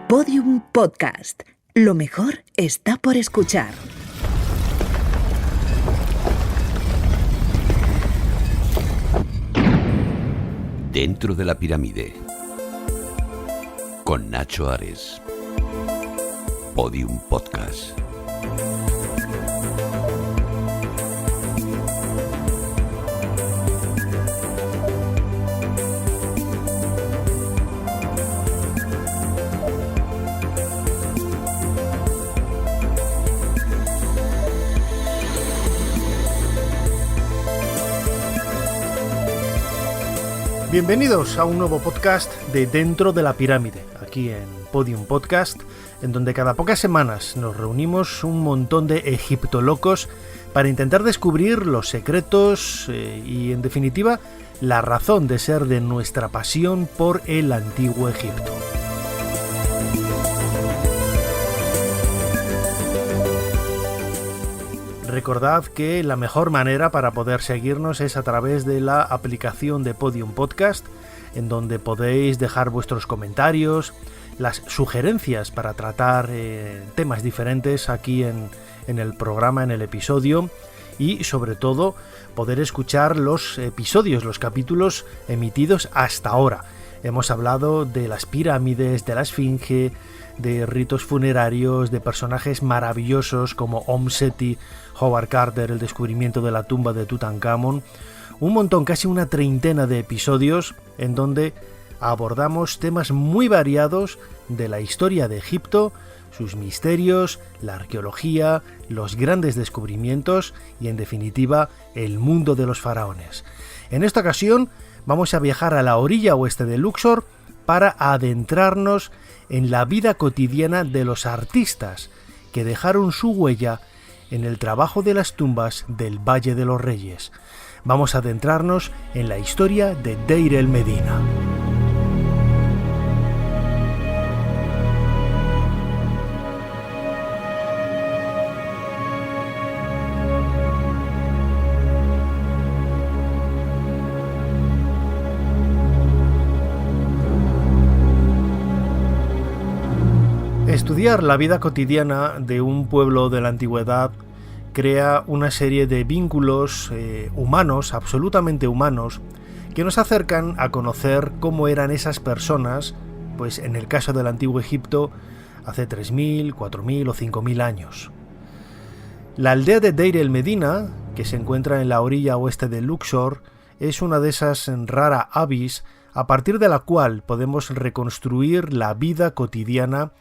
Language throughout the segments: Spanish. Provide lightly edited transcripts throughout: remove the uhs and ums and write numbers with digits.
Podium Podcast. Lo mejor está por escuchar. Dentro de la pirámide, con Nacho Ares. Podium Podcast. Bienvenidos a un nuevo podcast de Dentro de la Pirámide, aquí en Podium Podcast, en donde cada pocas semanas nos reunimos un montón de egiptolocos para intentar descubrir los secretos y, en definitiva, la razón de ser de nuestra pasión por el antiguo Egipto. Recordad que la mejor manera para poder seguirnos es a través de la aplicación de Podium Podcast, en donde podéis dejar vuestros comentarios, las sugerencias para tratar temas diferentes aquí en el programa, en el episodio, y sobre todo poder escuchar los episodios, los capítulos emitidos hasta ahora. Hemos hablado de las pirámides, de la esfinge, de ritos funerarios, de personajes maravillosos como Om Seti, Howard Carter, el descubrimiento de la tumba de Tutankamón, un montón, casi una treintena de episodios en donde abordamos temas muy variados de la historia de Egipto, sus misterios, la arqueología, los grandes descubrimientos y, en definitiva, el mundo de los faraones. En esta ocasión vamos a viajar a la orilla oeste de Luxor para adentrarnos en la vida cotidiana de los artistas que dejaron su huella en el trabajo de las tumbas del Valle de los Reyes. Vamos a adentrarnos en la historia de Deir el-Medina. Estudiar la vida cotidiana de un pueblo de la antigüedad crea una serie de vínculos humanos, absolutamente humanos, que nos acercan a conocer cómo eran esas personas, pues en el caso del antiguo Egipto, hace 3.000, 4.000 o 5.000 años. La aldea de Deir el-Medina, que se encuentra en la orilla oeste de Luxor, es una de esas rara avis a partir de la cual podemos reconstruir la vida cotidiana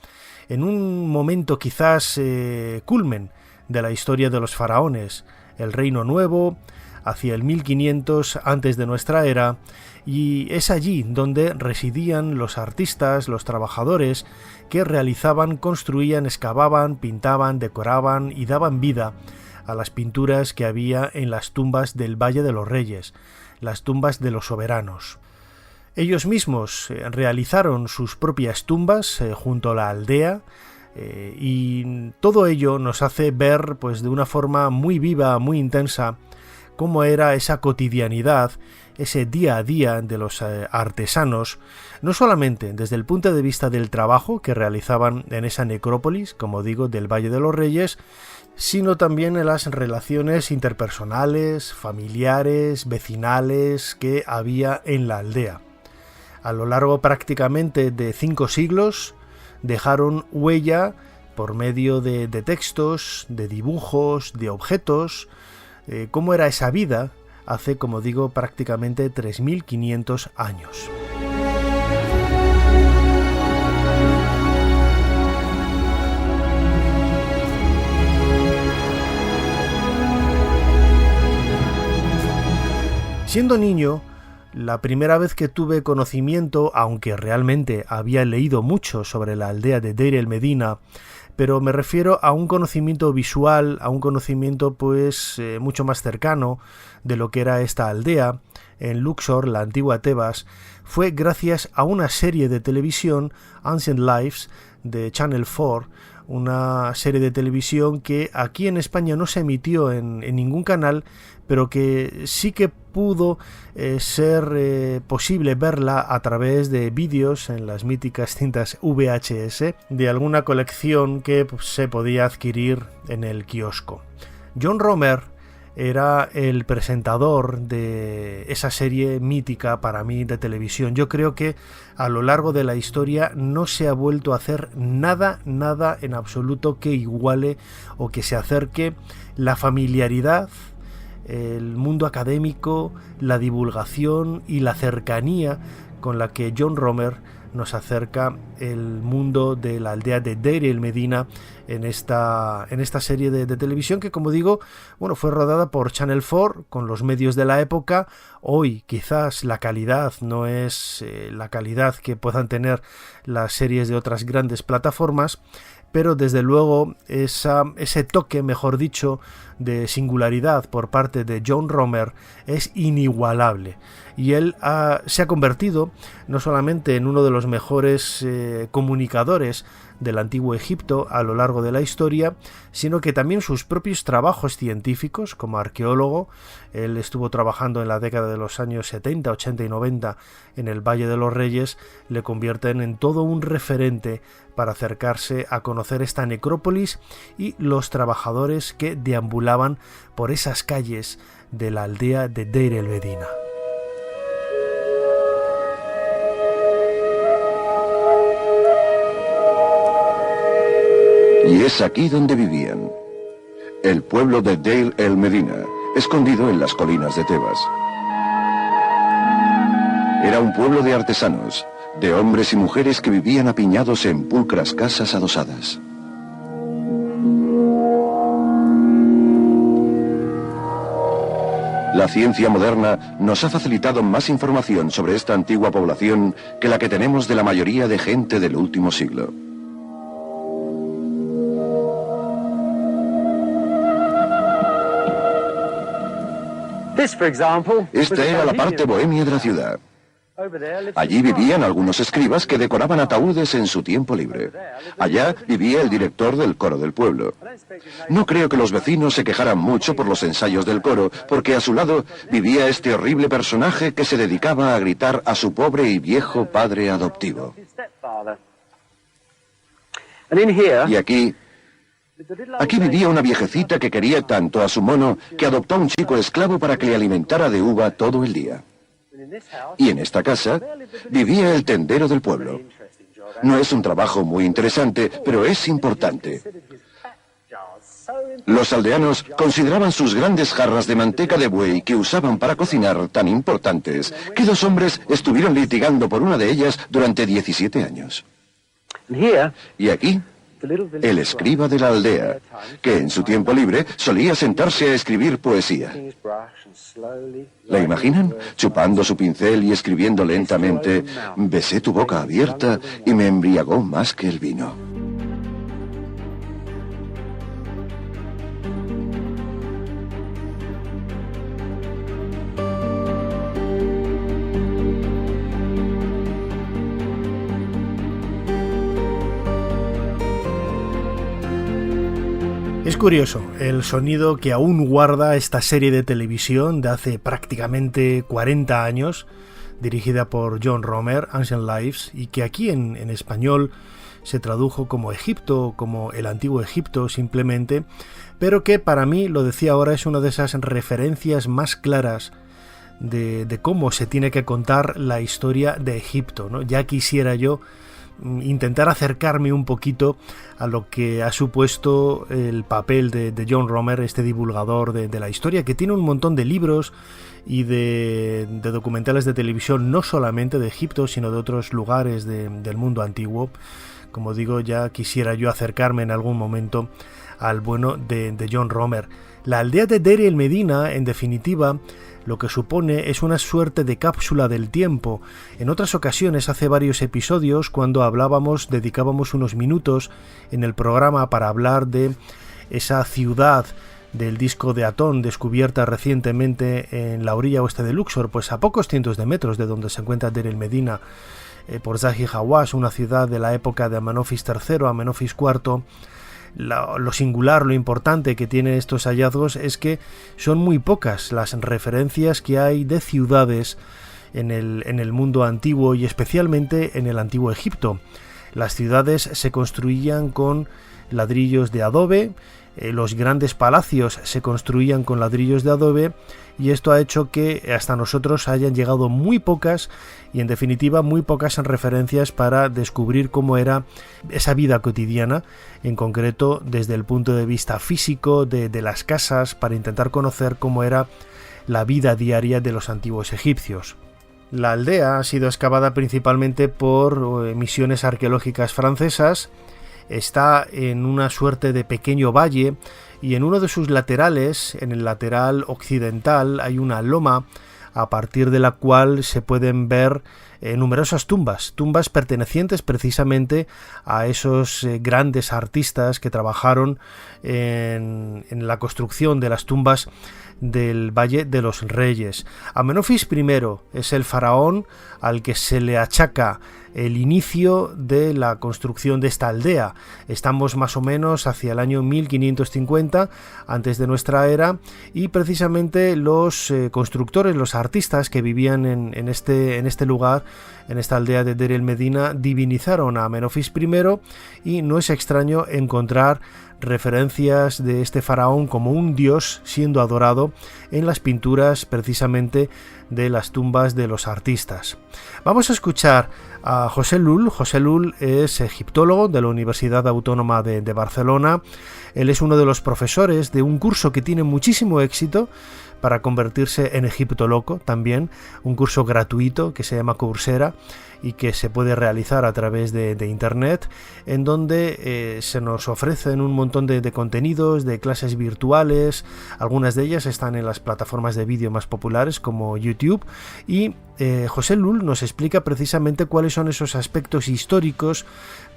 en un momento quizás culmen de la historia de los faraones, el Reino Nuevo, hacia el 1500 antes de nuestra era, y es allí donde residían los artistas, los trabajadores que realizaban, construían, excavaban, pintaban, decoraban y daban vida a las pinturas que había en las tumbas del Valle de los Reyes, las tumbas de los soberanos. Ellos mismos realizaron sus propias tumbas junto a la aldea y todo ello nos hace ver pues de una forma muy viva, muy intensa, cómo era esa cotidianidad, ese día a día de los artesanos, no solamente desde el punto de vista del trabajo que realizaban en esa necrópolis, como digo, del Valle de los Reyes, sino también en las relaciones interpersonales, familiares, vecinales que había en la aldea. A lo largo prácticamente de 5 siglos dejaron huella por medio de textos, de dibujos, de objetos, cómo era esa vida hace, como digo, prácticamente 3.500 años. Siendo niño, la primera vez que tuve conocimiento, aunque realmente había leído mucho sobre la aldea de Deir el-Medina, pero me refiero a un conocimiento visual, a un conocimiento pues mucho más cercano de lo que era esta aldea, en Luxor, la antigua Tebas, fue gracias a una serie de televisión, Ancient Lives, de Channel 4, una serie de televisión que aquí en España no se emitió en ningún canal, pero que sí que pudo ser posible verla a través de vídeos en las míticas cintas VHS de alguna colección que se podía adquirir en el kiosco. John Romer era el presentador de esa serie mítica para mí de televisión. Yo creo que a lo largo de la historia no se ha vuelto a hacer nada en absoluto que iguale o que se acerque la familiaridad, el mundo académico, la divulgación y la cercanía con la que John Romer nos acerca el mundo de la aldea de Deir el Medina en esta serie de televisión que, como digo, bueno, fue rodada por Channel 4 con los medios de la época. Hoy quizás la calidad no es la calidad que puedan tener las series de otras grandes plataformas, pero desde luego ese toque, mejor dicho, de singularidad por parte de John Romer es inigualable. Y él se ha convertido no solamente en uno de los mejores comunicadores del antiguo Egipto a lo largo de la historia, sino que también sus propios trabajos científicos como arqueólogo, él estuvo trabajando en la década de los años 70, 80 y 90 en el Valle de los Reyes, le convierten en todo un referente para acercarse a conocer esta necrópolis y los trabajadores que deambulaban por esas calles de la aldea de Deir el Medina. Y es aquí donde vivían, el pueblo de Deir el Medina, escondido en las colinas de Tebas. Era un pueblo de artesanos, de hombres y mujeres que vivían apiñados en pulcras casas adosadas. La ciencia moderna nos ha facilitado más información sobre esta antigua población que la que tenemos de la mayoría de gente del último siglo. Esta era la parte bohemia de la ciudad. Allí vivían algunos escribas que decoraban ataúdes en su tiempo libre. Allá vivía el director del coro del pueblo. No creo que los vecinos se quejaran mucho por los ensayos del coro, porque a su lado vivía este horrible personaje que se dedicaba a gritar a su pobre y viejo padre adoptivo. Y aquí vivía una viejecita que quería tanto a su mono que adoptó a un chico esclavo para que le alimentara de uva todo el día. Y en esta casa vivía el tendero del pueblo. No es un trabajo muy interesante, pero es importante. Los aldeanos consideraban sus grandes jarras de manteca de buey que usaban para cocinar tan importantes que dos hombres estuvieron litigando por una de ellas durante 17 años. Y aquí, el escriba de la aldea, que en su tiempo libre solía sentarse a escribir poesía. ¿La imaginan? Chupando su pincel y escribiendo lentamente: besé tu boca abierta y me embriagó más que el vino. Es curioso el sonido que aún guarda esta serie de televisión de hace prácticamente 40 años, dirigida por John Romer, Ancient Lives, y que aquí en español se tradujo como Egipto, como el antiguo Egipto simplemente, pero que para mí, lo decía ahora, es una de esas referencias más claras de cómo se tiene que contar la historia de Egipto, ¿no? Ya quisiera yo intentar acercarme un poquito a lo que ha supuesto el papel de John Romer, este divulgador de la historia, que tiene un montón de libros y de documentales de televisión, no solamente de Egipto, sino de otros lugares del mundo antiguo. Como digo, ya quisiera yo acercarme en algún momento al bueno de John Romer. La aldea de Deir el Medina, en definitiva, lo que supone es una suerte de cápsula del tiempo. En otras ocasiones, hace varios episodios, cuando dedicábamos unos minutos en el programa para hablar de esa ciudad del disco de Atón, descubierta recientemente en la orilla oeste de Luxor, pues a pocos cientos de metros de donde se encuentra Deir el Medina, por Zahi Hawass, una ciudad de la época de Amenofis III, Amenofis IV. Lo singular, lo importante que tienen estos hallazgos es que son muy pocas las referencias que hay de ciudades en el mundo antiguo y especialmente en el antiguo Egipto. Las ciudades se construían con ladrillos de adobe, los grandes palacios se construían con ladrillos de adobe, y esto ha hecho que hasta nosotros hayan llegado muy pocas y en definitiva muy pocas referencias para descubrir cómo era esa vida cotidiana, en concreto desde el punto de vista físico de las casas, para intentar conocer cómo era la vida diaria de los antiguos egipcios. La aldea ha sido excavada principalmente por misiones arqueológicas francesas. Está en una suerte de pequeño valle y en uno de sus laterales, en el lateral occidental, hay una loma a partir de la cual se pueden ver numerosas tumbas pertenecientes precisamente a esos grandes artistas que trabajaron en la construcción de las tumbas del Valle de los Reyes. Amenofis I es el faraón al que se le achaca el inicio de la construcción de esta aldea. Estamos más o menos hacia el año 1550 antes de nuestra era, y precisamente los constructores, los artistas que vivían en este lugar, en esta aldea de Deir el-Medina, divinizaron a Amenofis I, y no es extraño encontrar referencias de este faraón como un dios siendo adorado en las pinturas precisamente de las tumbas de los artistas. Vamos a escuchar a José Lull. José Lull es egiptólogo de la Universidad Autónoma de Barcelona. Él es uno de los profesores de un curso que tiene muchísimo éxito para convertirse en egiptólogo, también un curso gratuito que se llama Coursera y que se puede realizar a través de internet, en donde se nos ofrecen un montón de contenidos, de clases virtuales. Algunas de ellas están en las plataformas de vídeo más populares como YouTube, y José Lull nos explica precisamente cuáles son esos aspectos históricos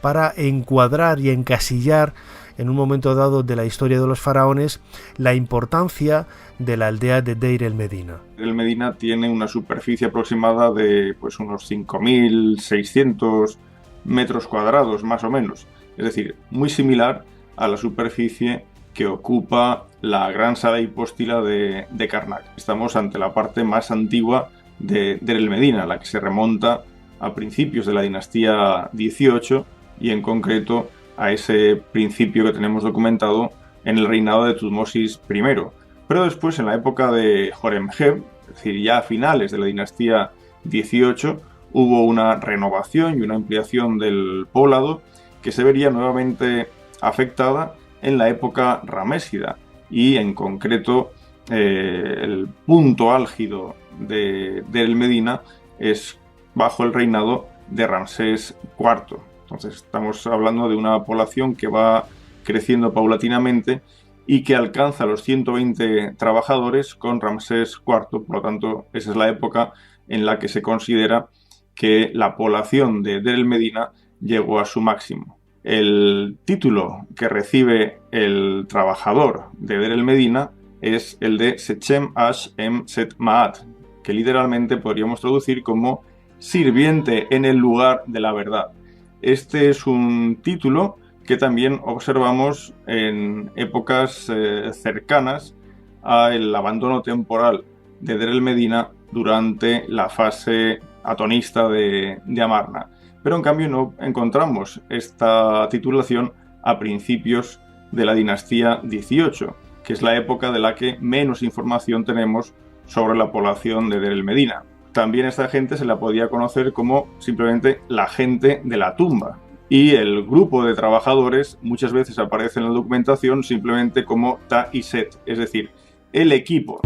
para encuadrar y encasillar en un momento dado de la historia de los faraones la importancia de la aldea de Deir el-Medina. El Medina tiene una superficie aproximada de unos 5.600 metros cuadrados más o menos, es decir, muy similar a la superficie que ocupa la gran sala hipóstila de Karnak. Estamos ante la parte más antigua de Deir el-Medina, la que se remonta a principios de la dinastía 18 y en concreto a ese principio que tenemos documentado en el reinado de Tutmosis I. Pero después, en la época de Horemheb, es decir, ya a finales de la dinastía 18, hubo una renovación y una ampliación del poblado que se vería nuevamente afectada en la época ramésida, y en concreto el punto álgido de Deir el-Medina es bajo el reinado de Ramsés IV. Entonces estamos hablando de una población que va creciendo paulatinamente y que alcanza los 120 trabajadores con Ramsés IV. Por lo tanto, esa es la época en la que se considera que la población de Deir el-Medina llegó a su máximo. El título que recibe el trabajador de Deir el-Medina es el de Sechem Ash Em Set Maat, que literalmente podríamos traducir como sirviente en el lugar de la verdad. Este es un título que también observamos en épocas cercanas al abandono temporal de Deir el-Medina durante la fase atonista de Amarna. Pero en cambio no encontramos esta titulación a principios de la dinastía 18, que es la época de la que menos información tenemos sobre la población de Deir el-Medina. También a esta gente se la podía conocer como simplemente la gente de la tumba. Y el grupo de trabajadores muchas veces aparece en la documentación simplemente como Ta y Set, es decir, el equipo.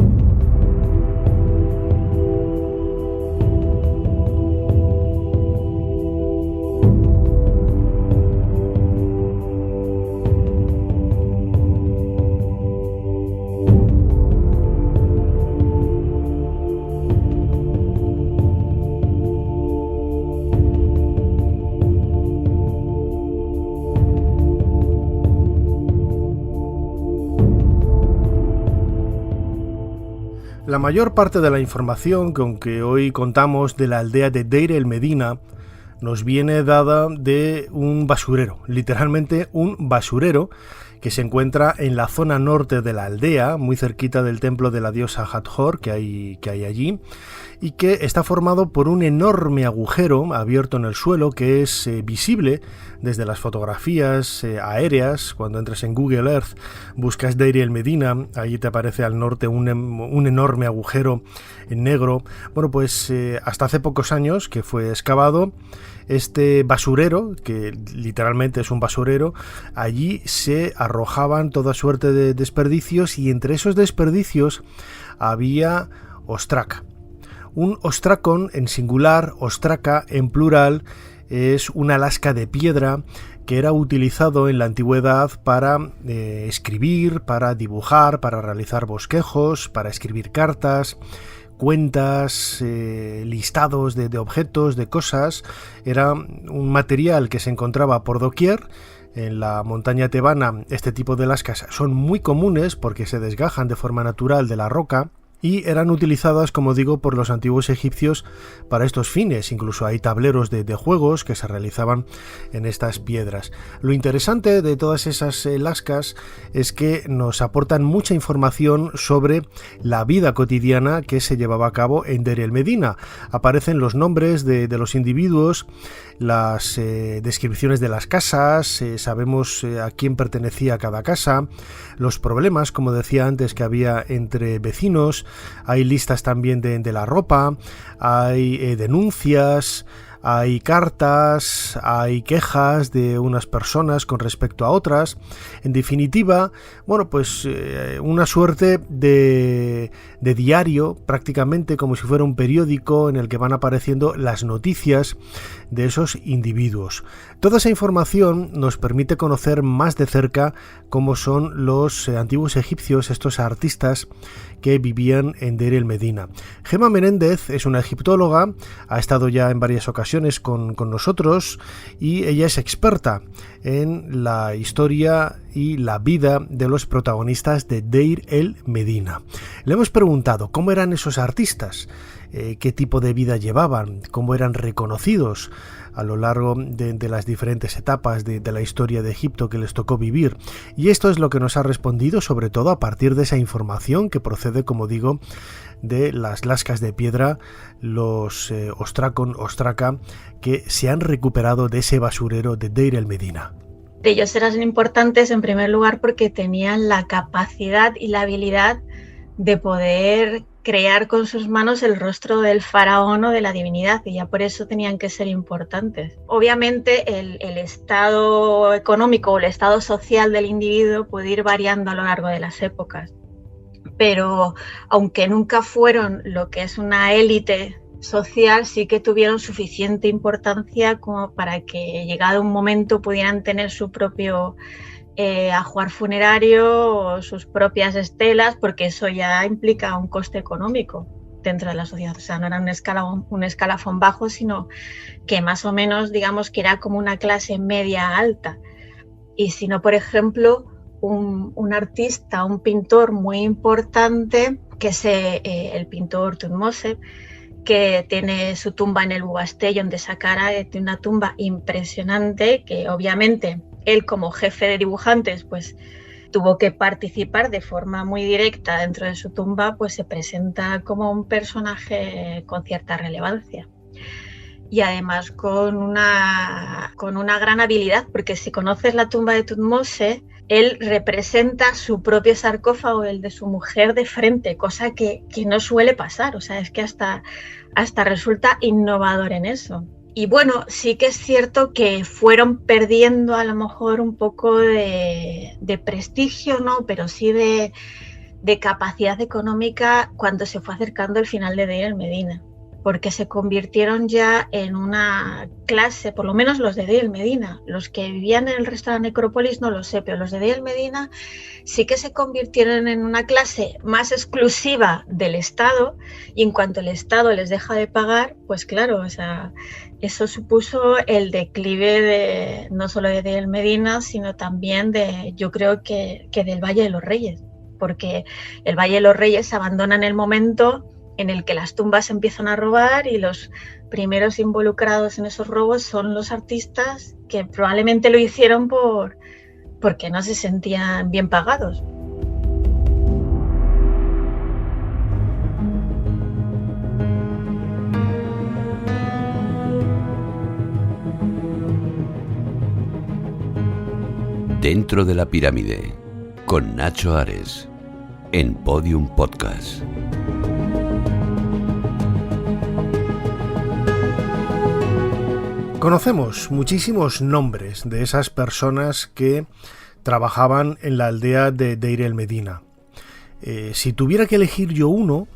La mayor parte de la información con que hoy contamos de la aldea de Deir el-Medina nos viene dada de un basurero, literalmente un basurero, que se encuentra en la zona norte de la aldea, muy cerquita del templo de la diosa Hathor que hay allí, y que está formado por un enorme agujero abierto en el suelo que es visible desde las fotografías aéreas. Cuando entras en Google Earth, buscas Deir el-Medina, ahí te aparece al norte un enorme agujero en negro. Bueno, pues hasta hace pocos años que fue excavado este basurero, que literalmente es un basurero, allí se arrojaban toda suerte de desperdicios, y entre esos desperdicios había ostraca. Un ostracon en singular, ostraca en plural, es una lasca de piedra que era utilizado en la antigüedad para escribir, para dibujar, para realizar bosquejos, para escribir cartas, cuentas, listados de objetos, de cosas. Era un material que se encontraba por doquier. En la montaña tebana este tipo de lascas son muy comunes porque se desgajan de forma natural de la roca, y eran utilizadas, como digo, por los antiguos egipcios para estos fines. Incluso hay tableros de juegos que se realizaban en estas piedras. Lo interesante de todas esas lascas es que nos aportan mucha información sobre la vida cotidiana que se llevaba a cabo en Deir el-Medina. Aparecen los nombres de los individuos, las descripciones de las casas, sabemos a quién pertenecía cada casa, los problemas, como decía antes, que había entre vecinos. Hay listas también de la ropa, hay denuncias, hay cartas, hay quejas de unas personas con respecto a otras. En definitiva, bueno, pues una suerte de diario, prácticamente como si fuera un periódico en el que van apareciendo las noticias de esos individuos. Toda esa información nos permite conocer más de cerca cómo son los antiguos egipcios, estos artistas que vivían en Deir el-Medina. Gemma Menéndez es una egiptóloga, ha estado ya en varias ocasiones con nosotros, y ella es experta en la historia y la vida de los protagonistas de Deir el-Medina. Le hemos preguntado cómo eran esos artistas, qué tipo de vida llevaban, cómo eran reconocidos a lo largo de las diferentes etapas de la historia de Egipto que les tocó vivir. Y esto es lo que nos ha respondido, sobre todo a partir de esa información que procede, como digo, de las lascas de piedra, los ostraca, que se han recuperado de ese basurero de Deir el-Medina. Ellos eran importantes en primer lugar porque tenían la capacidad y la habilidad de poder crear con sus manos el rostro del faraón o de la divinidad, y ya por eso tenían que ser importantes. Obviamente el estado económico o el estado social del individuo puede ir variando a lo largo de las épocas, pero aunque nunca fueron lo que es una élite social, sí que tuvieron suficiente importancia como para que llegado un momento pudieran tener su propio ajuar funerario o sus propias estelas, porque eso ya implica un coste económico dentro de la sociedad. O sea, no era un escalafón bajo, sino que más o menos, digamos, que era como una clase media alta. Y si no, por ejemplo, un artista, un pintor muy importante, que es el pintor Thutmose, que tiene su tumba en el Ugastellón de Saqqara, de una tumba impresionante, que obviamente él, como jefe de dibujantes, pues tuvo que participar de forma muy directa dentro de su tumba, pues se presenta como un personaje con cierta relevancia. Y además con una gran habilidad, porque si conoces la tumba de Thutmose, él representa su propio sarcófago, el de su mujer, de frente, cosa que no suele pasar. O sea, es que hasta resulta innovador en eso. Y bueno, sí que es cierto que fueron perdiendo a lo mejor un poco de prestigio, ¿no? Pero sí de capacidad económica cuando se fue acercando el final de Deir el-Medina, porque se convirtieron ya en una clase, por lo menos los de Deir el-Medina. Los que vivían en el resto de la necrópolis no lo sé, pero los de Deir el-Medina sí que se convirtieron en una clase más exclusiva del Estado, y en cuanto el Estado les deja de pagar, pues claro, o sea, eso supuso el declive no solo de Deir el-Medina, sino también yo creo que del Valle de los Reyes, porque el Valle de los Reyes se abandona en el momento en el que las tumbas empiezan a robar y los primeros involucrados en esos robos son los artistas, que probablemente lo hicieron porque no se sentían bien pagados. Dentro de la pirámide, con Nacho Ares, en Podium Podcast. Conocemos muchísimos nombres de esas personas que trabajaban en la aldea de Deir el Medina. Si tuviera que elegir yo uno,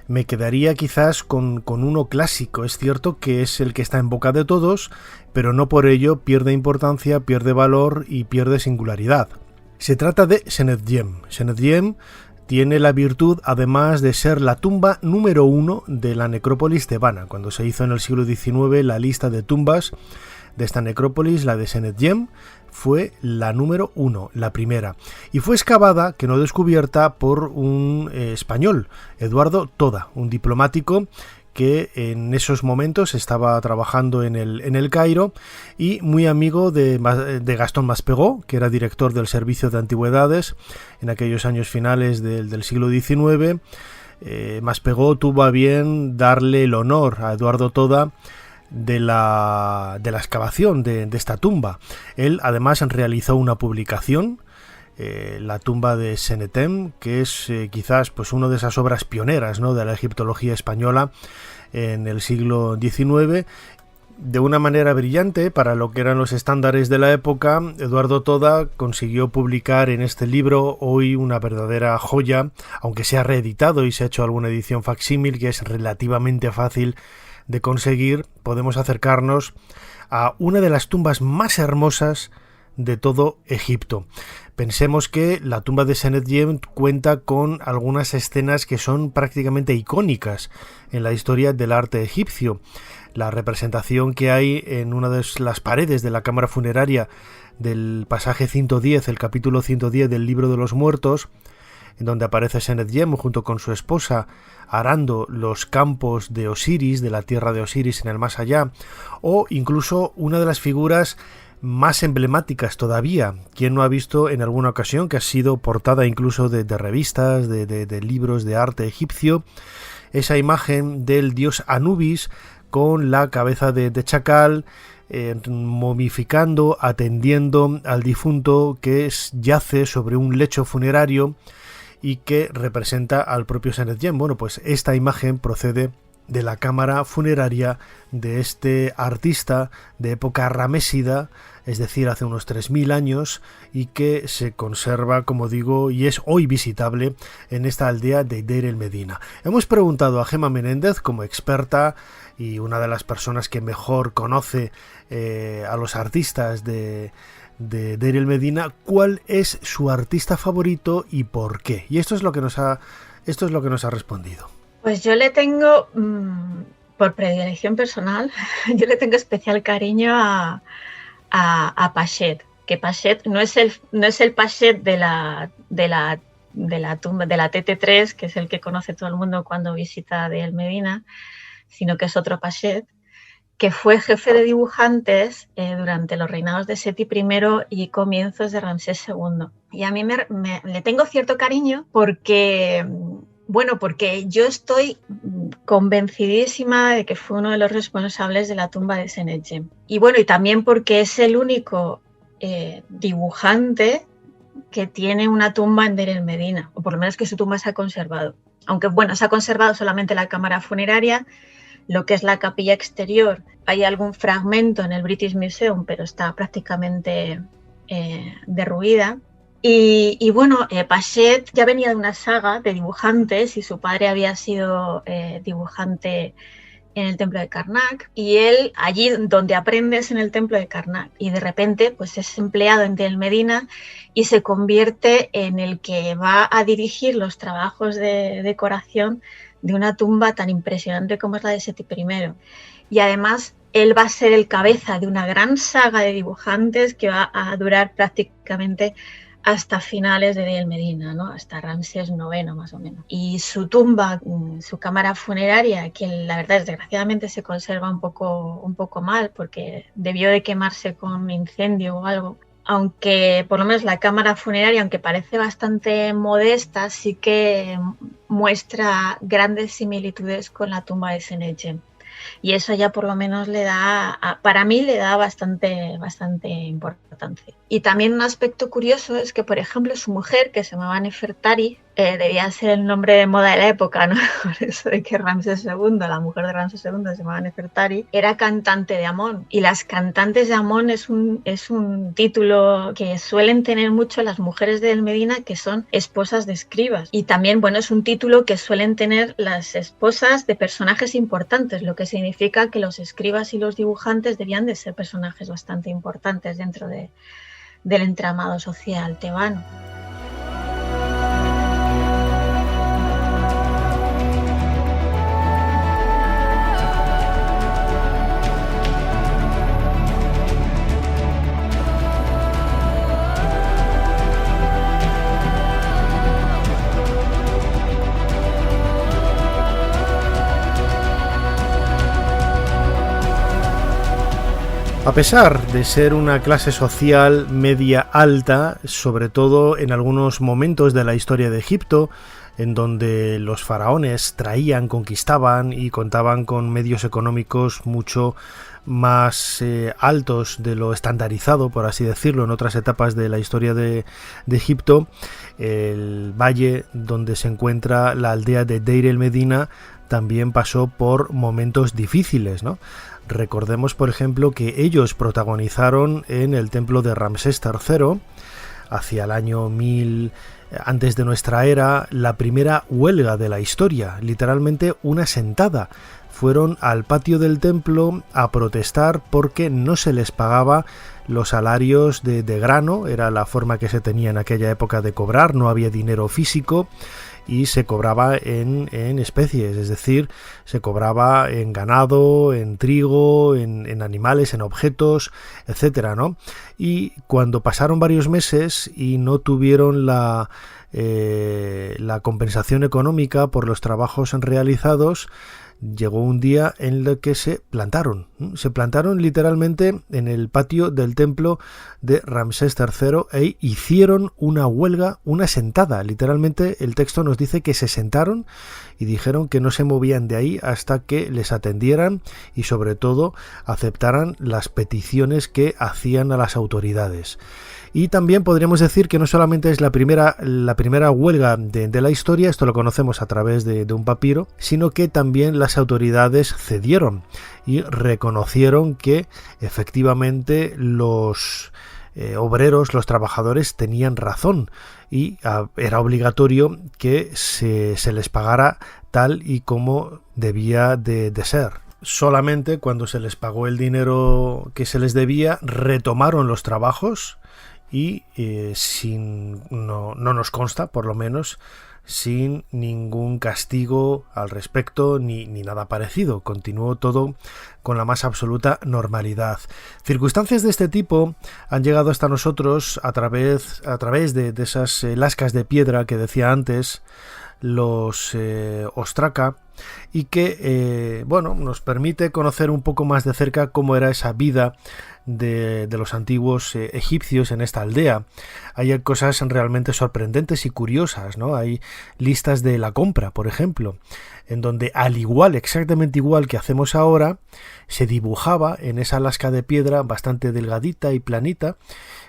me quedaría quizás con uno clásico. Es cierto que es el que está en boca de todos, pero no por ello pierde importancia, pierde valor y pierde singularidad. Se trata de Senedjem. Senedjem tiene la virtud, además, de ser la tumba número 1 de la necrópolis tebana. Cuando se hizo en el siglo XIX la lista de tumbas de esta necrópolis, la de Senedjem fue la número 1, la primera, y fue excavada, que no descubierta, por un español, Eduardo Toda, un diplomático que en esos momentos estaba trabajando en el Cairo y muy amigo de Gastón Maspero, que era director del Servicio de Antigüedades en aquellos años finales del siglo XIX. Maspero tuvo a bien darle el honor a Eduardo Toda de la excavación de esta tumba. Él además realizó una publicación, la tumba de Senedjem, que es quizás pues una de esas obras pioneras, ¿no?, de la egiptología española en el siglo XIX. De una manera brillante para lo que eran los estándares de la época, Eduardo Toda consiguió publicar en este libro, hoy una verdadera joya, aunque se ha reeditado y se ha hecho alguna edición facsímil, que es relativamente fácil de conseguir. Podemos acercarnos a una de las tumbas más hermosas de todo Egipto. Pensemos que la tumba de Senedjem cuenta con algunas escenas que son prácticamente icónicas en la historia del arte egipcio. La representación que hay en una de las paredes de la cámara funeraria del pasaje 110, el capítulo 110 del Libro de los Muertos, en donde aparece Senedjem junto con su esposa arando los campos de Osiris, de la tierra de Osiris en el más allá, o incluso una de las figuras más emblemáticas todavía, quien no ha visto en alguna ocasión, que ha sido portada incluso de revistas, de libros de arte egipcio, esa imagen del dios Anubis con la cabeza de chacal, momificando, atendiendo al difunto que yace sobre un lecho funerario y que representa al propio Senedjem. Bueno, pues esta imagen procede de la cámara funeraria de este artista de época ramésida, es decir, hace unos 3000 años, y que se conserva, como digo, y es hoy visitable en esta aldea de Deir el Medina. Hemos preguntado a Gemma Menéndez, como experta y una de las personas que mejor conoce a los artistas de Deir el Medina, cuál es su artista favorito y por qué. Y esto es lo que nos ha respondido. Pues yo le tengo, por predilección personal, yo le tengo especial cariño a Pachet, que Pachet no es el Pachet de la tumba de la TT3, que es el que conoce todo el mundo cuando visita Deir el Medina, sino que es otro Pachet, que fue jefe de dibujantes durante los reinados de Seti I y comienzos de Ramsés II. Y a mí le tengo cierto cariño porque yo estoy convencidísima de que fue uno de los responsables de la tumba de Senedjem. Y bueno, y también porque es el único dibujante que tiene una tumba en Deir el Medina, o por lo menos que su tumba se ha conservado. Aunque bueno, se ha conservado solamente la cámara funeraria, lo que es la capilla exterior. Hay algún fragmento en el British Museum, pero está prácticamente derruida. Y bueno, Pachet ya venía de una saga de dibujantes y su padre había sido dibujante en el templo de Karnak, y él allí donde aprendes en el templo de Karnak, y de repente pues es empleado en Deir el Medina y se convierte en el que va a dirigir los trabajos de decoración de una tumba tan impresionante como es la de Seti I. Y además él va a ser el cabeza de una gran saga de dibujantes que va a durar prácticamente hasta finales de Deir el-Medina, ¿no? Hasta Ramsés IX más o menos. Y su tumba, su cámara funeraria, que la verdad desgraciadamente se conserva un poco mal porque debió de quemarse con incendio o algo. Aunque por lo menos la cámara funeraria, aunque parece bastante modesta, sí que muestra grandes similitudes con la tumba de Senechem. Y eso ya por lo menos para mí le da bastante importancia. Y también un aspecto curioso es que, por ejemplo, su mujer, que se llamaba Nefertari, debía ser el nombre de moda de la época, ¿no? Por eso de que Ramsés II, la mujer de Ramsés II se llamaba Nefertari, era cantante de Amón. Y las cantantes de Amón es un título que suelen tener mucho las mujeres de Medina, que son esposas de escribas. Y también, bueno, es un título que suelen tener las esposas de personajes importantes, lo que significa que los escribas y los dibujantes debían de ser personajes bastante importantes dentro del entramado social tebano. A pesar de ser una clase social media alta, sobre todo en algunos momentos de la historia de Egipto, en donde los faraones traían, conquistaban y contaban con medios económicos mucho más altos de lo estandarizado, por así decirlo, en otras etapas de la historia de Egipto, el valle donde se encuentra la aldea de Deir el-Medina también pasó por momentos difíciles, ¿no? Recordemos, por ejemplo, que ellos protagonizaron en el templo de Ramsés III, hacia el año 1000 antes de nuestra era, la primera huelga de la historia, literalmente una sentada. Fueron al patio del templo a protestar porque no se les pagaba los salarios de grano, era la forma que se tenía en aquella época de cobrar, no había dinero físico y se cobraba en especies, es decir, se cobraba en ganado, en trigo, en animales, en objetos, etcétera, ¿no? Y cuando pasaron varios meses y no tuvieron la compensación económica por los trabajos realizados, llegó un día en el que se plantaron literalmente en el patio del templo de Ramsés III e hicieron una huelga, una sentada. Literalmente el texto nos dice que se sentaron y dijeron que no se movían de ahí hasta que les atendieran y sobre todo aceptaran las peticiones que hacían a las autoridades. Y también podríamos decir que no solamente es la primera huelga de la historia, esto lo conocemos a través de un papiro, sino que también las autoridades cedieron y reconocieron que efectivamente los obreros, los trabajadores tenían razón y era obligatorio que se les pagara tal y como debía de ser. Solamente cuando se les pagó el dinero que se les debía, retomaron los trabajos y no nos consta, por lo menos, sin ningún castigo al respecto ni nada parecido. Continuó todo con la más absoluta normalidad. Circunstancias de este tipo han llegado hasta nosotros a través de esas lascas de piedra que decía antes, los ostraca, y que nos permite conocer un poco más de cerca cómo era esa vida de los antiguos egipcios en esta aldea. Hay cosas realmente sorprendentes y curiosas, ¿no? Hay listas de la compra, por ejemplo, en donde exactamente igual que hacemos ahora, se dibujaba en esa lasca de piedra bastante delgadita y planita,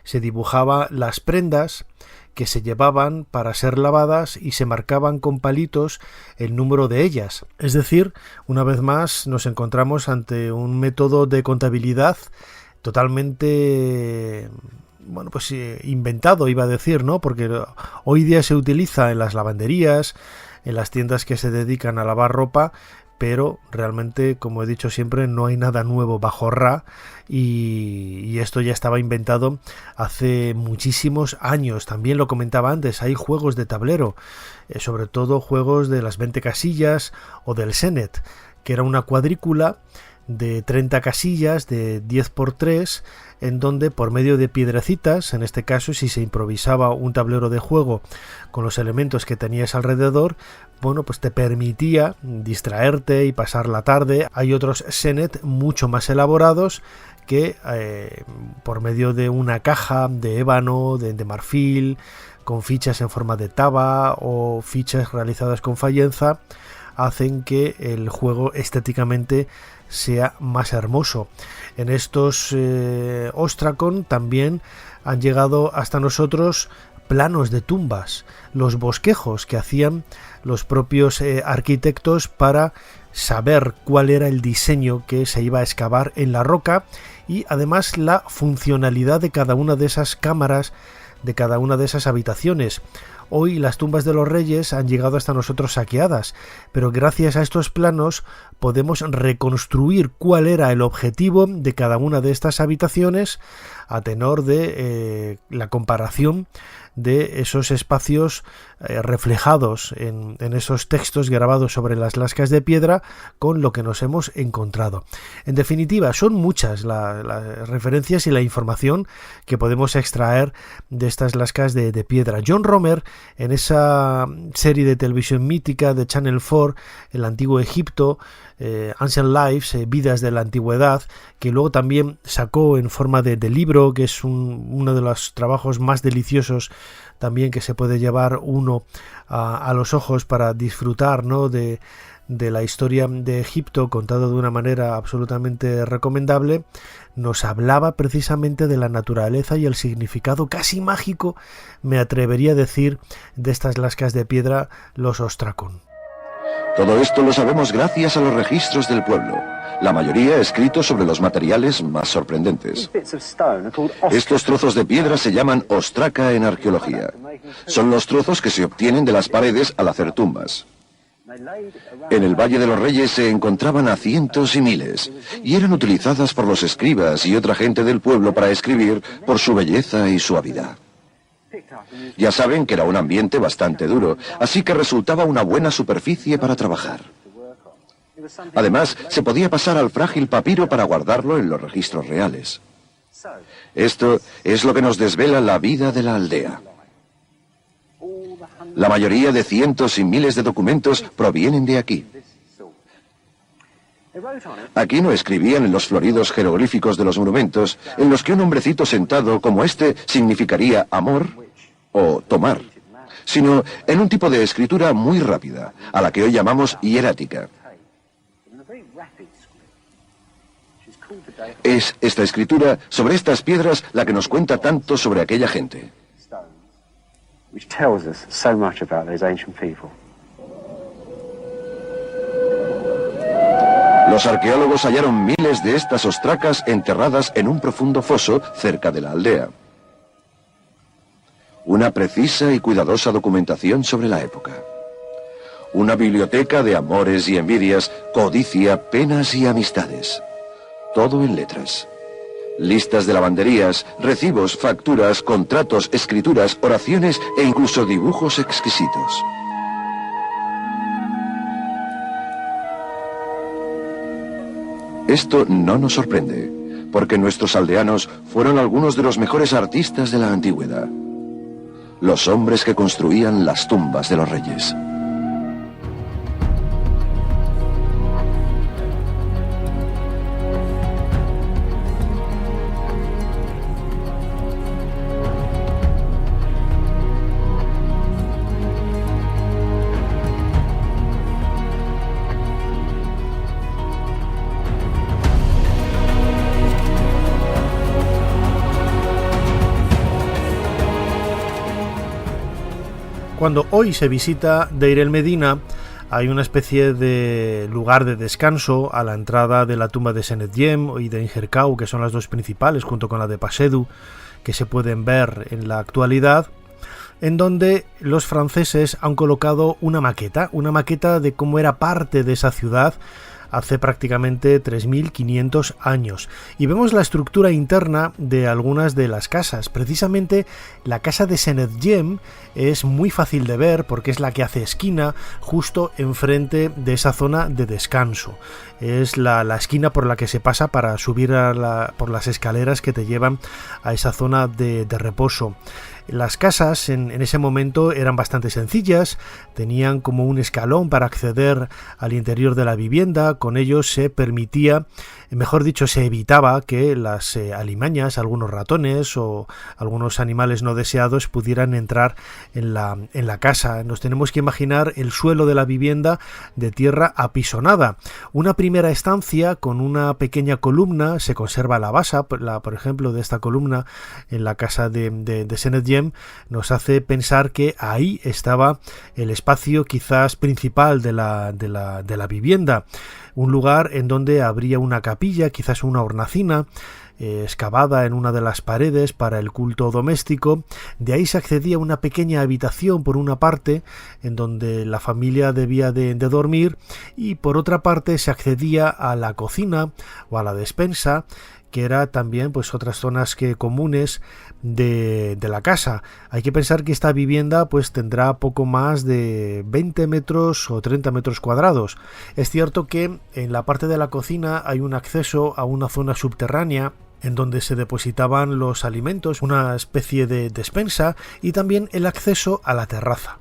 se dibujaba las prendas que se llevaban para ser lavadas y se marcaban con palitos el número de ellas. Es decir, una vez más nos encontramos ante un método de contabilidad totalmente inventado, iba a decir, ¿no? Porque hoy día se utiliza en las lavanderías, en las tiendas que se dedican a lavar ropa, pero realmente, como he dicho siempre, no hay nada nuevo bajo Ra, y esto ya estaba inventado hace muchísimos años. También lo comentaba antes, hay juegos de tablero, sobre todo juegos de las 20 casillas o del Senet, que era una cuadrícula de 30 casillas de 10×3, en donde por medio de piedrecitas, en este caso si se improvisaba un tablero de juego con los elementos que tenías alrededor, bueno, pues te permitía distraerte y pasar la tarde. Hay otros Senet mucho más elaborados que por medio de una caja de ébano, de marfil, con fichas en forma de taba o fichas realizadas con fayenza, hacen que el juego estéticamente sea más hermoso. En estos Ostracon también han llegado hasta nosotros planos de tumbas, los bosquejos que hacían los propios arquitectos para saber cuál era el diseño que se iba a excavar en la roca, y además la funcionalidad de cada una de esas cámaras, de cada una de esas habitaciones. Hoy las tumbas de los reyes han llegado hasta nosotros saqueadas, pero gracias a estos planos podemos reconstruir cuál era el objetivo de cada una de estas habitaciones a tenor de la comparación de esos espacios reflejados en esos textos grabados sobre las lascas de piedra con lo que nos hemos encontrado. En definitiva, son muchas las referencias y la información que podemos extraer de estas lascas de piedra. John Romer, en esa serie de televisión mítica de Channel 4, el antiguo Egipto, Ancient Lives, Vidas de la Antigüedad, que luego también sacó en forma de libro, que es uno de los trabajos más deliciosos también que se puede llevar uno a los ojos para disfrutar, ¿no?, de la historia de Egipto, contado de una manera absolutamente recomendable. Nos hablaba precisamente de la naturaleza y el significado casi mágico, me atrevería a decir, de estas lascas de piedra, los Ostracon. Todo esto lo sabemos gracias a los registros del pueblo, la mayoría escritos sobre los materiales más sorprendentes. Estos trozos de piedra se llaman ostraca en arqueología. Son los trozos que se obtienen de las paredes al hacer tumbas. En el Valle de los Reyes se encontraban a cientos y miles, y eran utilizadas por los escribas y otra gente del pueblo para escribir por su belleza y suavidad. Ya saben que era un ambiente bastante duro, así que resultaba una buena superficie para trabajar. Además, se podía pasar al frágil papiro para guardarlo en los registros reales. Esto es lo que nos desvela la vida de la aldea. La mayoría de cientos y miles de documentos provienen de aquí. Aquí no escribían en los floridos jeroglíficos de los monumentos, en los que un hombrecito sentado como este significaría amor o tomar, sino en un tipo de escritura muy rápida, a la que hoy llamamos hierática. Es esta escritura sobre estas piedras la que nos cuenta tanto sobre aquella gente. Los arqueólogos hallaron miles de estas ostracas enterradas en un profundo foso cerca de la aldea. Una precisa y cuidadosa documentación sobre la época. Una biblioteca de amores y envidias, codicia, penas y amistades. Todo en letras. Listas de lavanderías, recibos, facturas, contratos, escrituras, oraciones e incluso dibujos exquisitos. Esto no nos sorprende, porque nuestros aldeanos fueron algunos de los mejores artistas de la antigüedad. Los hombres que construían las tumbas de los reyes. Cuando hoy se visita Deir el Medina, hay una especie de lugar de descanso a la entrada de la tumba de Senedjem y de Injercau, que son las dos principales, junto con la de Pasedu, que se pueden ver en la actualidad, en donde los franceses han colocado una maqueta de cómo era parte de esa ciudad hace prácticamente 3.500 años. Y vemos la estructura interna de algunas de las casas. Precisamente la casa de Senedjem es muy fácil de ver porque es la que hace esquina justo enfrente de esa zona de descanso. Es la esquina por la que se pasa para subir por las escaleras que te llevan a esa zona de reposo. Las casas en ese momento eran bastante sencillas, tenían como un escalón para acceder al interior de la vivienda. Con ello se permitía, mejor dicho, se evitaba que las alimañas, algunos ratones o algunos animales no deseados pudieran entrar en la casa. Nos tenemos que imaginar el suelo de la vivienda de tierra apisonada. Una primera estancia con una pequeña columna, se conserva la base, por ejemplo, de esta columna en la casa de Senedjem, nos hace pensar que ahí estaba el espacio quizás principal de la vivienda, un lugar en donde habría una capilla, quizás una hornacina excavada en una de las paredes para el culto doméstico. De ahí se accedía a una pequeña habitación por una parte en donde la familia debía de dormir, y por otra parte se accedía a la cocina o a la despensa, que era también pues otras zonas comunes de la casa. Hay que pensar que esta vivienda pues tendrá poco más de 20 metros o 30 metros cuadrados. Es cierto que en la parte de la cocina hay un acceso a una zona subterránea en donde se depositaban los alimentos, una especie de despensa, y también el acceso a la terraza.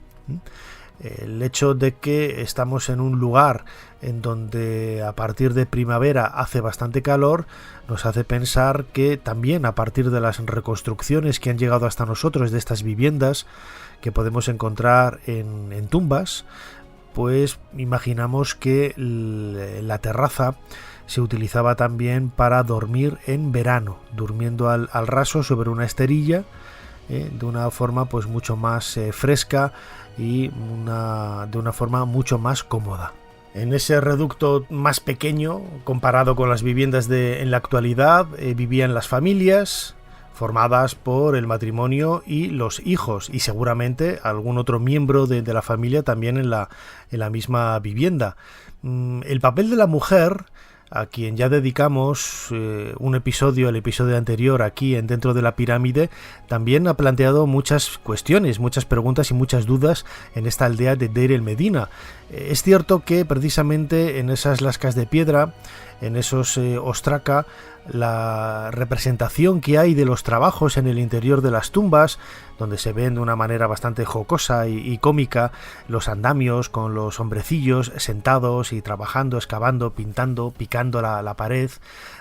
El hecho de que estamos en un lugar en donde a partir de primavera hace bastante calor nos hace pensar que también a partir de las reconstrucciones que han llegado hasta nosotros de estas viviendas que podemos encontrar en tumbas, pues imaginamos que la terraza se utilizaba también para dormir en verano, durmiendo al raso sobre una esterilla, de una forma pues mucho más fresca y de una forma mucho más cómoda. En ese reducto más pequeño, comparado con las viviendas en la actualidad, vivían las familias formadas por el matrimonio y los hijos, y seguramente algún otro miembro de la familia también en la misma vivienda. El papel de la mujer, a quien ya dedicamos un episodio, el episodio anterior aquí en Dentro de la Pirámide, también ha planteado muchas cuestiones, muchas preguntas y muchas dudas en esta aldea de Deir el-Medina. Es cierto que precisamente en esas lascas de piedra, en esos ostraca, la representación que hay de los trabajos en el interior de las tumbas, donde se ven de una manera bastante jocosa y cómica los andamios con los hombrecillos sentados y trabajando, excavando, pintando, picando la pared.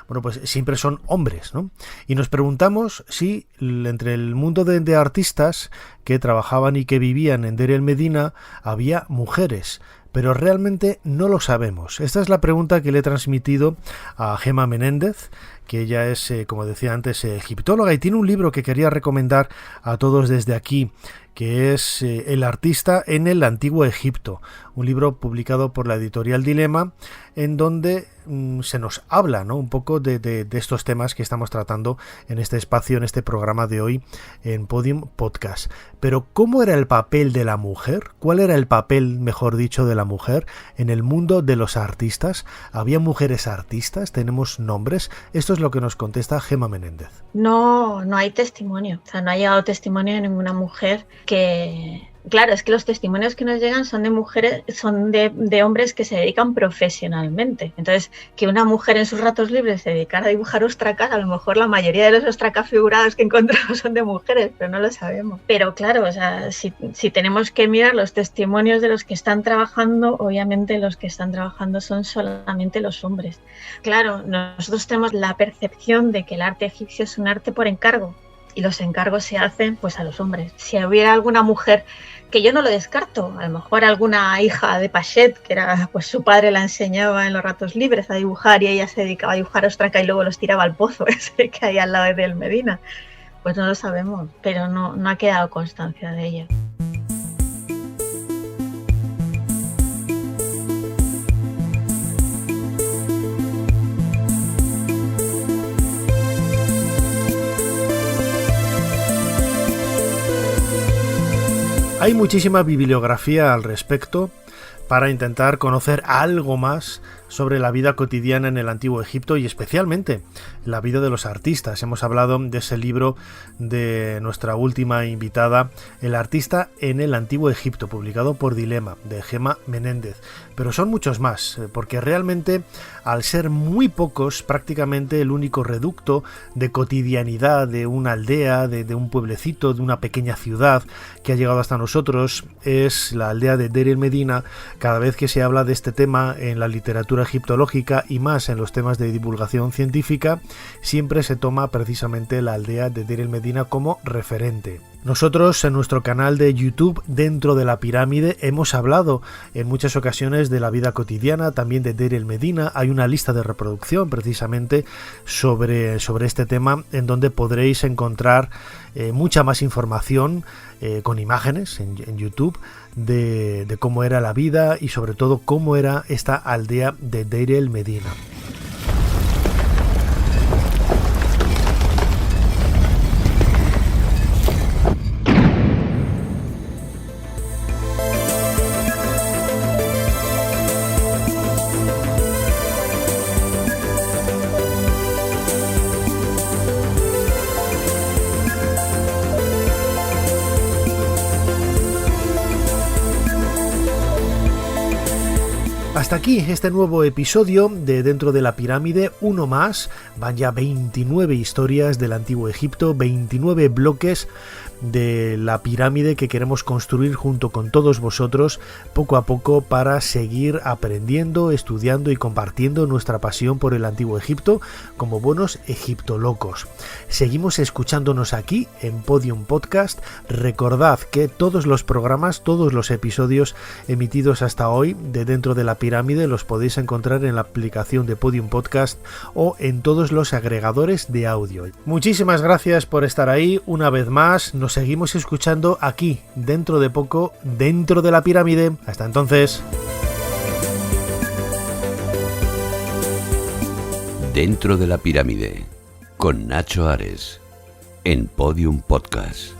Bueno, pues siempre son hombres, ¿no? Y nos preguntamos si entre el mundo de artistas que trabajaban y que vivían en Deir el-Medina había mujeres, pero realmente no lo sabemos. Esta es la pregunta que le he transmitido a Gemma Menéndez, que ella es, como decía antes, egiptóloga, y tiene un libro que quería recomendar a todos desde aquí, que es El artista en el Antiguo Egipto, un libro publicado por la editorial Dilema, en donde se nos habla, ¿no?, un poco de estos temas que estamos tratando en este espacio, en este programa de hoy en Podium Podcast. Pero ¿cómo era el papel de la mujer? ¿Cuál era el papel, mejor dicho, de la mujer en el mundo de los artistas? ¿Había mujeres artistas? ¿Tenemos nombres? Esto es lo que nos contesta Gemma Menéndez. No hay testimonio, o sea, no ha llegado testimonio de ninguna mujer que... Claro, es que los testimonios que nos llegan son de mujeres, son de hombres que se dedican profesionalmente. Entonces, que una mujer en sus ratos libres se dedicara a dibujar ostracas, a lo mejor la mayoría de los ostracas figurados que encontramos son de mujeres, pero no lo sabemos. Pero claro, o sea, si tenemos que mirar los testimonios de los que están trabajando, obviamente los que están trabajando son solamente los hombres. Claro, nosotros tenemos la percepción de que el arte egipcio es un arte por encargo, y los encargos se hacen pues a los hombres. Si hubiera alguna mujer, que yo no lo descarto, a lo mejor alguna hija de Pachet, que era pues su padre la enseñaba en los ratos libres a dibujar y ella se dedicaba a dibujar ostraca y luego los tiraba al pozo ese que hay al lado de Deir el-Medina, pues no lo sabemos, pero no ha quedado constancia de ello. Hay muchísima bibliografía al respecto para intentar conocer algo más sobre la vida cotidiana en el Antiguo Egipto y especialmente la vida de los artistas. Hemos hablado de ese libro de nuestra última invitada, El artista en el Antiguo Egipto, publicado por Dilema, de Gemma Menéndez. Pero son muchos más, porque realmente, al ser muy pocos, prácticamente el único reducto de cotidianidad de una aldea, de un pueblecito, de una pequeña ciudad que ha llegado hasta nosotros, es la aldea de Deir el-Medina. Cada vez que se habla de este tema en la literatura egiptológica y más en los temas de divulgación científica, siempre se toma precisamente la aldea de Deir el-Medina como referente. Nosotros en nuestro canal de YouTube, Dentro de la Pirámide, hemos hablado en muchas ocasiones de la vida cotidiana, también de Deir el-Medina. Hay una lista de reproducción precisamente sobre este tema, en donde podréis encontrar mucha más información con imágenes en YouTube de cómo era la vida y sobre todo cómo era esta aldea de Deir el-Medina. Hasta aquí este nuevo episodio de Dentro de la Pirámide, uno más. Van ya 29 historias del Antiguo Egipto, 29 bloques de la pirámide que queremos construir junto con todos vosotros poco a poco para seguir aprendiendo, estudiando y compartiendo nuestra pasión por el Antiguo Egipto como buenos egiptolocos. Seguimos escuchándonos aquí en Podium Podcast. Recordad que todos los programas, todos los episodios emitidos hasta hoy de Dentro de la Pirámide los podéis encontrar en la aplicación de Podium Podcast o en todos los agregadores de audio. Muchísimas gracias por estar ahí una vez más. Nos seguimos escuchando aquí, dentro de poco, Dentro de la Pirámide. Hasta entonces. Dentro de la Pirámide, con Nacho Ares, en Podium Podcast.